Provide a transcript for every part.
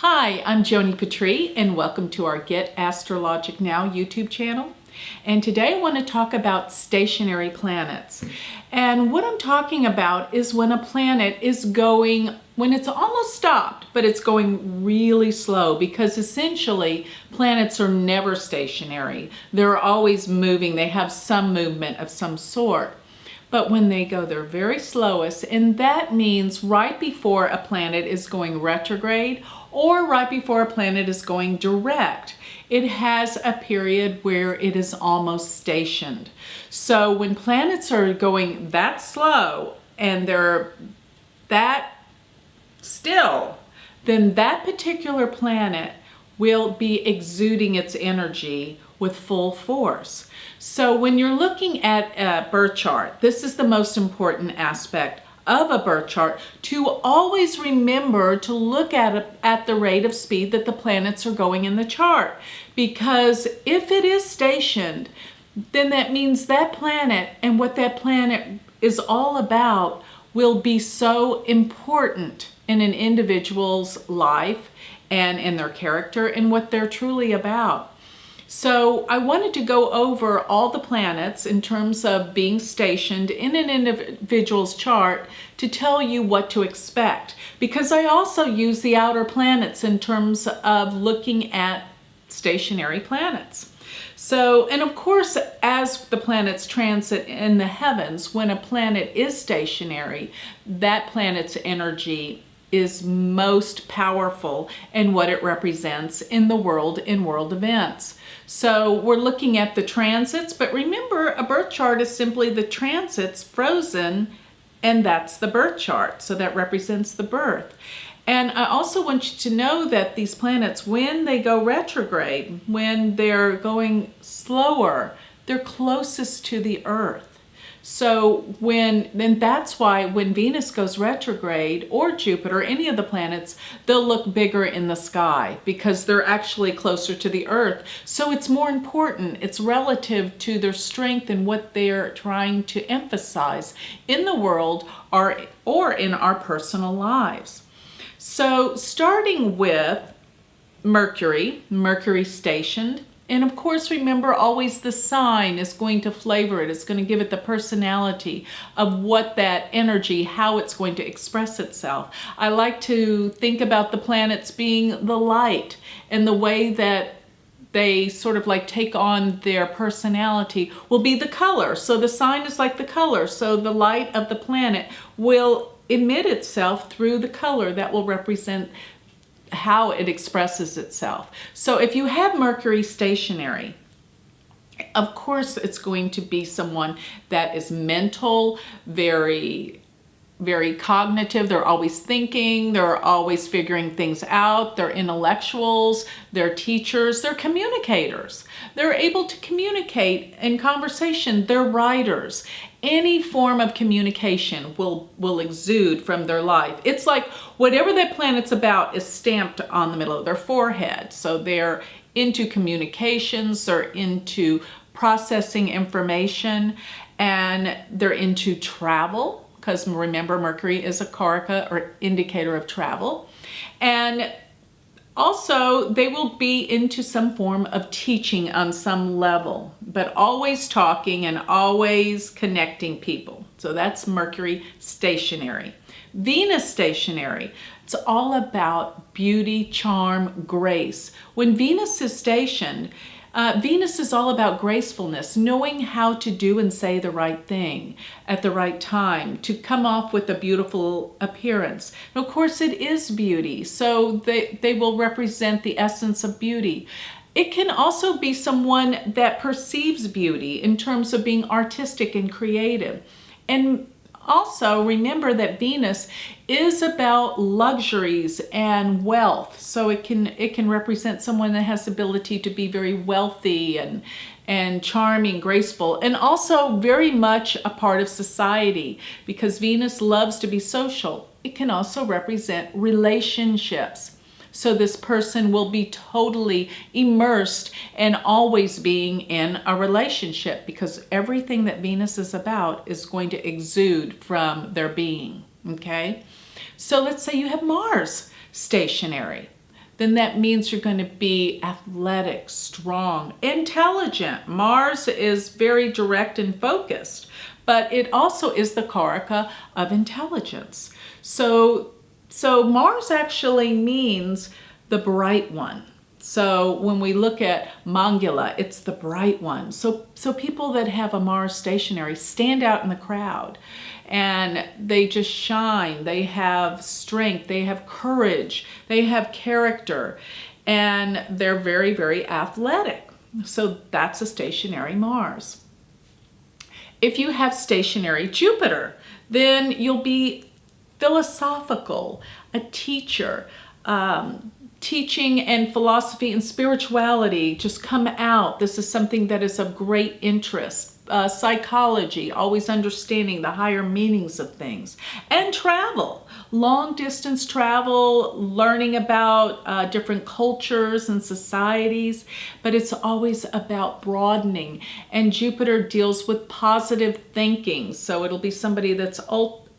Hi, I'm Joni Patry and welcome to our Get Astrologic Now YouTube channel. And today I want to talk about stationary planets. And what I'm talking about is when a planet is going, when it's almost stopped, but it's going really slow, because essentially planets are never stationary. They're always moving. They have some movement of some sort. But when they go their very slowest, and that means right before a planet is going retrograde or right before a planet is going direct, it has a period where it is almost stationed. So when planets are going that slow and they're that still, then that particular planet will be exuding its energy with full force. So when you're looking at a birth chart, this is the most important aspect of a birth chart, to always remember to look at the rate of speed that the planets are going in the chart. Because if it is stationed, then that means that planet and what that planet is all about will be so important in an individual's life and in their character and what they're truly about. So I wanted to go over all the planets in terms of being stationed in an individual's chart to tell you what to expect, because I also use the outer planets in terms of looking at stationary planets. So, and of course, as the planets transit in the heavens, when a planet is stationary, that planet's energy is most powerful in what it represents in the world, in world events. So we're looking at the transits, but remember, a birth chart is simply the transits frozen, and that's the birth chart. So that represents the birth. And I also want you to know that these planets, when they go retrograde, when they're going slower, they're closest to the Earth. So then that's why when Venus goes retrograde, or Jupiter, any of the planets, they'll look bigger in the sky because they're actually closer to the Earth. So it's more important. It's relative to their strength and what they're trying to emphasize in the world or in our personal lives. So starting with Mercury stationed. And of course, remember, always the sign is going to flavor it. It's going to give it the personality of what that energy, how it's going to express itself. I like to think about the planets being the light, and the way that they sort of like take on their personality will be the color. So the sign is like the color. So the light of the planet will emit itself through the color that will represent how it expresses itself. So if you have Mercury stationary, of course it's going to be someone that is mental, very cognitive. They're always thinking, they're always figuring things out. They're intellectuals, they're teachers, they're communicators. They're able to communicate in conversation. They're writers. Any form of communication will exude from their life. It's like whatever that planet's about is stamped on the middle of their forehead. So they're into communications, they're into processing information, and they're into travel, because remember, Mercury is a karaka, or indicator of travel. And also, they will be into some form of teaching on some level, but always talking and always connecting people. So that's Mercury stationary. Venus stationary, it's all about beauty, charm, grace. When Venus is stationed, Venus is all about gracefulness, knowing how to do and say the right thing at the right time to come off with a beautiful appearance. And of course, it is beauty, so they will represent the essence of beauty. It can also be someone that perceives beauty in terms of being artistic and creative. And also remember that Venus is about luxuries and wealth. So it can represent someone that has the ability to be very wealthy and charming, graceful, and also very much a part of society, because Venus loves to be social. It can also represent relationships. So this person will be totally immersed and always being in a relationship, because everything that Venus is about is going to exude from their being, okay? So let's say you have Mars stationary. then that means you're going to be athletic, strong, intelligent. Mars is very direct and focused, but it also is the karaka of intelligence. So Mars actually means the bright one. So when we look at Mangala, it's the bright one. So people that have a Mars stationary stand out in the crowd and they just shine. They have strength, they have courage, they have character, and they're very, very athletic. So that's a stationary Mars. If you have stationary Jupiter, then you'll be philosophical, a teacher. Teaching and philosophy and spirituality just come out. This is something that is of great interest. Psychology, always understanding the higher meanings of things. And travel, long distance travel, learning about different cultures and societies, but it's always about broadening. And Jupiter deals with positive thinking, so it'll be somebody that's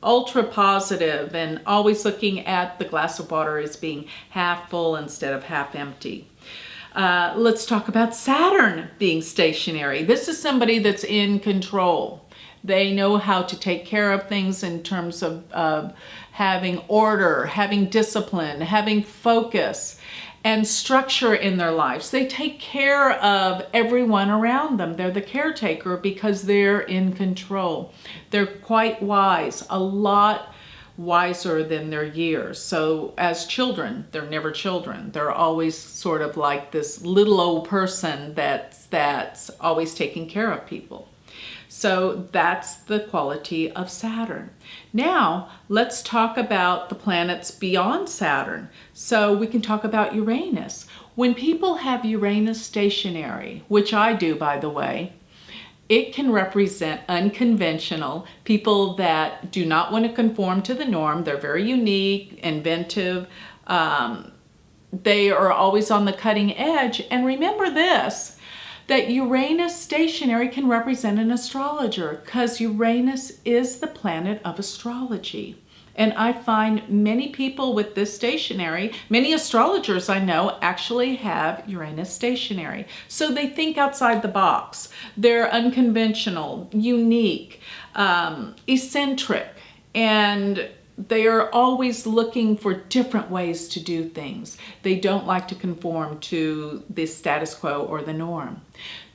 ultra positive and always looking at the glass of water as being half full instead of half empty. Let's talk about Saturn being stationary. This is somebody that's in control. They know how to take care of things in terms of having order, having discipline, having focus and structure in their lives. They take care of everyone around them. They're the caretaker because they're in control. They're quite wise, a lot wiser than their years. So as children, they're never children. They're always sort of like this little old person that's always taking care of people. So that's the quality of Saturn. Now, let's talk about the planets beyond Saturn. So we can talk about Uranus. When people have Uranus stationary, which I do, by the way, it can represent unconventional people that do not want to conform to the norm. They're very unique, inventive. They are always on the cutting edge. And remember this, that Uranus stationary can represent an astrologer because Uranus is the planet of astrology. And I find many people with this stationary, many astrologers I know actually have Uranus stationary. So they think outside the box. They're unconventional, unique, eccentric, and they are always looking for different ways to do things. They don't like to conform to the status quo or the norm.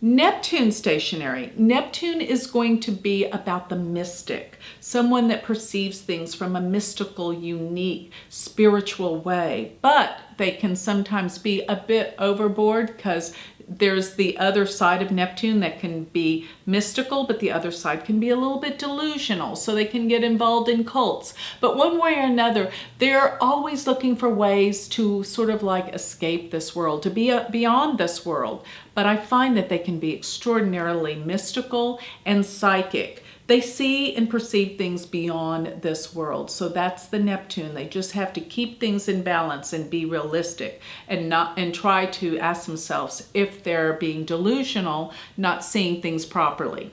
Neptune stationary. Neptune is going to be about the mystic, someone that perceives things from a mystical, unique, spiritual way. But they can sometimes be a bit overboard because there's the other side of Neptune that can be mystical, but the other side can be a little bit delusional, so they can get involved in cults. But one way or another, they're always looking for ways to sort of like escape this world, to be beyond this world. But I find that they can be extraordinarily mystical and psychic. They see and perceive things beyond this world. So that's the Neptune. They just have to keep things in balance and be realistic and try to ask themselves if they're being delusional, not seeing things properly.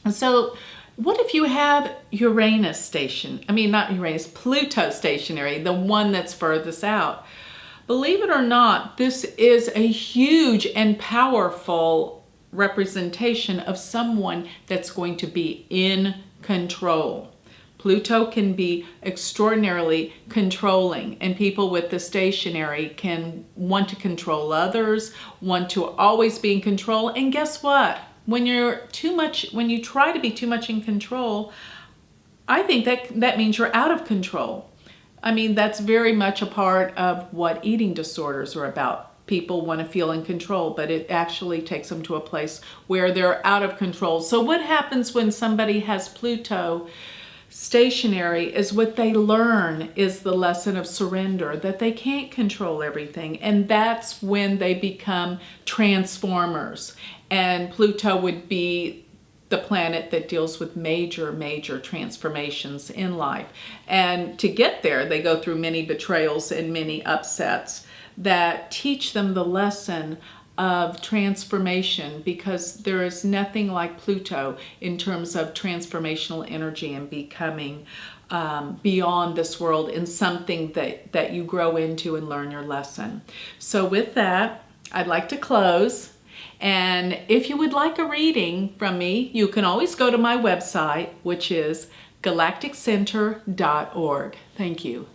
And so what if you have Pluto stationary, the one that's furthest out? Believe it or not, this is a huge and powerful representation of someone that's going to be in control. Pluto can be extraordinarily controlling, and people with the stationary can want to control others, want to always be in control. And guess what? When you try to be too much in control, I think that means you're out of control. I mean, that's very much a part of what eating disorders are about. People want to feel in control, but it actually takes them to a place where they're out of control. So what happens when somebody has Pluto stationary is what they learn is the lesson of surrender, that they can't control everything. And that's when they become transformers. And Pluto would be the planet that deals with major transformations in life. And to get there, they go through many betrayals and many upsets that teach them the lesson of transformation, because there is nothing like Pluto in terms of transformational energy and becoming beyond this world in something that you grow into and learn your lesson. So with that, I'd like to close. And if you would like a reading from me, you can always go to my website, which is galacticcenter.org. Thank you.